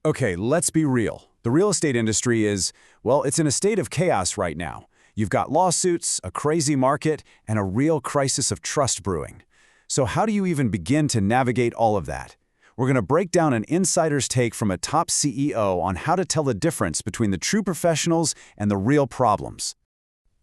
Okay, let's be real. The real estate industry is, well, it's in a state of chaos right now. You've got lawsuits, a crazy market, and a real crisis of trust brewing. So how do you even begin to navigate all of that? We're going to break down an insider's take from a top CEO on how to tell the difference between the true professionals and the real problems.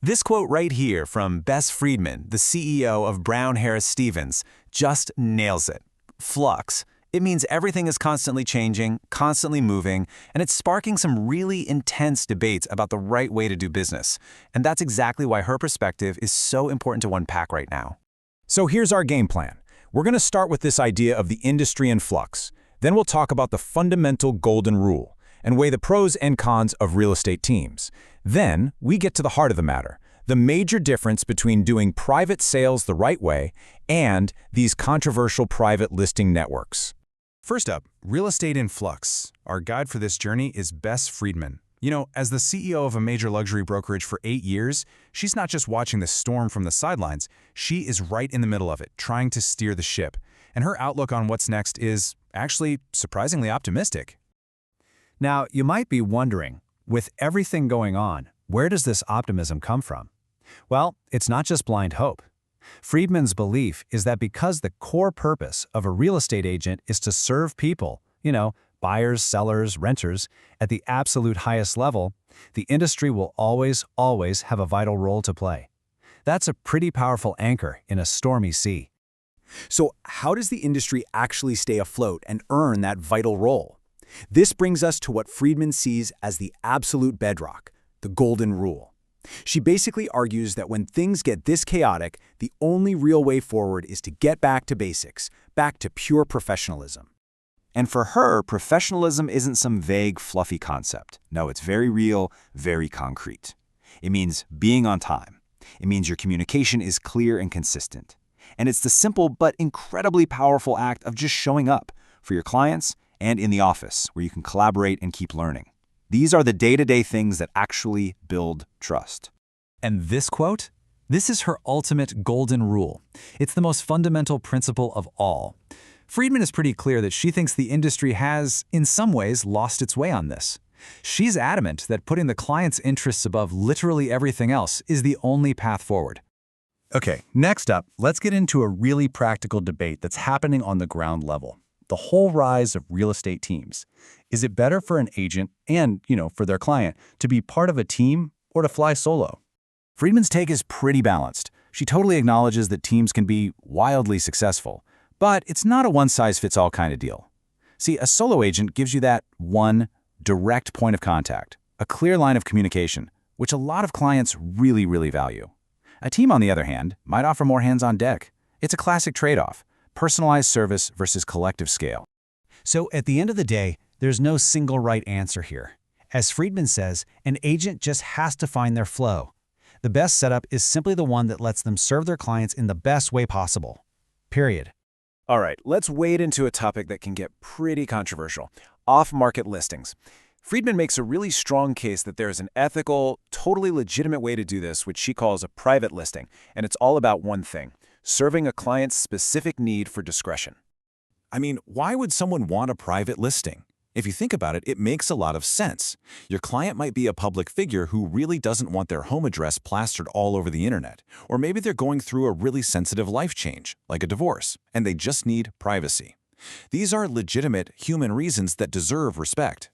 This quote right here from Bess Freedman, the CEO of Brown Harris Stevens, just nails it. Flux. It means everything is constantly changing, constantly moving, and it's sparking some really intense debates about the right way to do business. And that's exactly why her perspective is so important to unpack right now. So here's our game plan. We're going to start with this idea of the industry in flux. Then we'll talk about the fundamental golden rule and weigh the pros and cons of real estate teams. Then we get to the heart of the matter, the major difference between doing private sales the right way and these controversial private listing networks. First up, real estate in flux. Our guide for this journey is Bess Freedman. You know, as the CEO of a major luxury brokerage for 8 years, she's not just watching the storm from the sidelines, she is right in the middle of it, trying to steer the ship. And her outlook on what's next is actually surprisingly optimistic. Now, you might be wondering, with everything going on, where does this optimism come from? Well, it's not just blind hope. Freedman's belief is that because the core purpose of a real estate agent is to serve people, buyers, sellers, renters, at the absolute highest level, the industry will always have a vital role to play. That's a pretty powerful anchor in a stormy sea. So how does the industry actually stay afloat and earn that vital role? This brings us to what Freedman sees as the absolute bedrock, the golden rule. She basically argues that when things get this chaotic, the only real way forward is to get back to basics, back to pure professionalism. And for her, professionalism isn't some vague, fluffy concept. No, it's very real, very concrete. It means being on time. It means your communication is clear and consistent. And it's the simple but incredibly powerful act of just showing up for your clients and in the office where you can collaborate and keep learning. These are the day-to-day things that actually build trust. And this quote? This is her ultimate golden rule. It's the most fundamental principle of all. Freedman is pretty clear that she thinks the industry has, in some ways, lost its way on this. She's adamant that putting the client's interests above literally everything else is the only path forward. Okay, next up, let's get into a really practical debate that's happening on the ground level. The whole rise of real estate teams. Is it better for an agent and, for their client to be part of a team or to fly solo? Freedman's take is pretty balanced. She totally acknowledges that teams can be wildly successful, but it's not a one-size-fits-all kind of deal. See, a solo agent gives you that one direct point of contact, a clear line of communication, which a lot of clients really value. A team, on the other hand, might offer more hands on deck. It's a classic trade-off. Personalized service versus collective scale. So at the end of the day, there's no single right answer here. As Freedman says, an agent just has to find their flow. The best setup is simply the one that lets them serve their clients in the best way possible. Period. All right, let's wade into a topic that can get pretty controversial: off-market listings. Freedman makes a really strong case that there is an ethical, totally legitimate way to do this, which she calls a private listing, and it's all about one thing: serving a client's specific need for discretion. I mean, why would someone want a private listing? If you think about it, it makes a lot of sense. Your client might be a public figure who really doesn't want their home address plastered all over the internet. Or maybe they're going through a really sensitive life change, like a divorce, and they just need privacy. These are legitimate human reasons that deserve respect.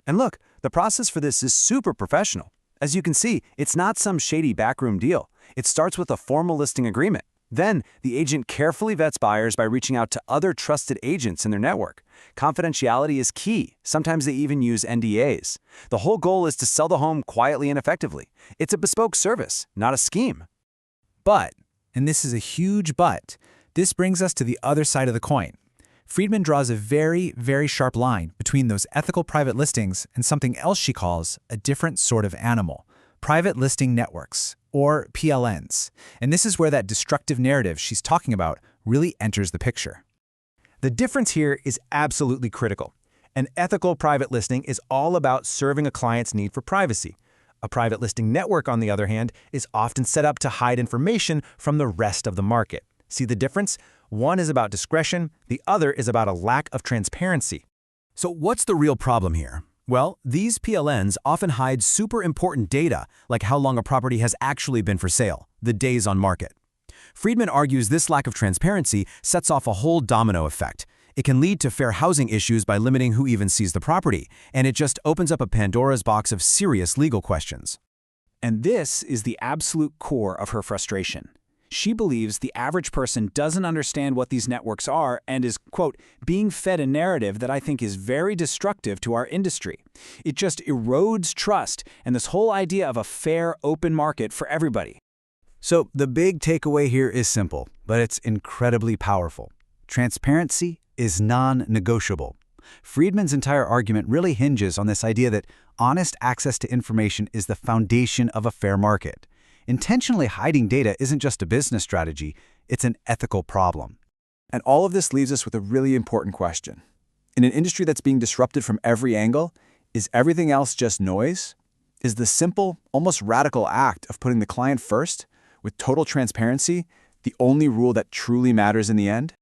And look, the process for this is super professional. As you can see, it's not some shady backroom deal. It starts with a formal listing agreement. Then, the agent carefully vets buyers by reaching out to other trusted agents in their network. Confidentiality is key. Sometimes they even use NDAs. The whole goal is to sell the home quietly and effectively. It's a bespoke service, not a scheme. But, and this is a huge but, this brings us to the other side of the coin. Freedman draws a very sharp line between those ethical private listings and something else she calls a different sort of animal: private listing networks, or PLNs. And this is where that destructive narrative she's talking about really enters the picture. The difference here is absolutely critical. An ethical private listing is all about serving a client's need for privacy. A private listing network, on the other hand, is often set up to hide information from the rest of the market. See the difference? One is about discretion, the other is about a lack of transparency. So what's the real problem here? Well, these PLNs often hide super important data, like how long a property has actually been for sale, the days on market. Freedman argues this lack of transparency sets off a whole domino effect. It can lead to fair housing issues by limiting who even sees the property, and it just opens up a Pandora's box of serious legal questions. And this is the absolute core of her frustration. She believes the average person doesn't understand what these networks are and is, quote, being fed a narrative that I think is very destructive to our industry. It just erodes trust and this whole idea of a fair, open market for everybody. So the big takeaway here is simple, but it's incredibly powerful. Transparency is non-negotiable. Freedman's entire argument really hinges on this idea that honest access to information is the foundation of a fair market. Intentionally hiding data isn't just a business strategy, it's an ethical problem. And all of this leaves us with a really important question. In an industry that's being disrupted from every angle, is everything else just noise? Is the simple, almost radical act of putting the client first, with total transparency, the only rule that truly matters in the end?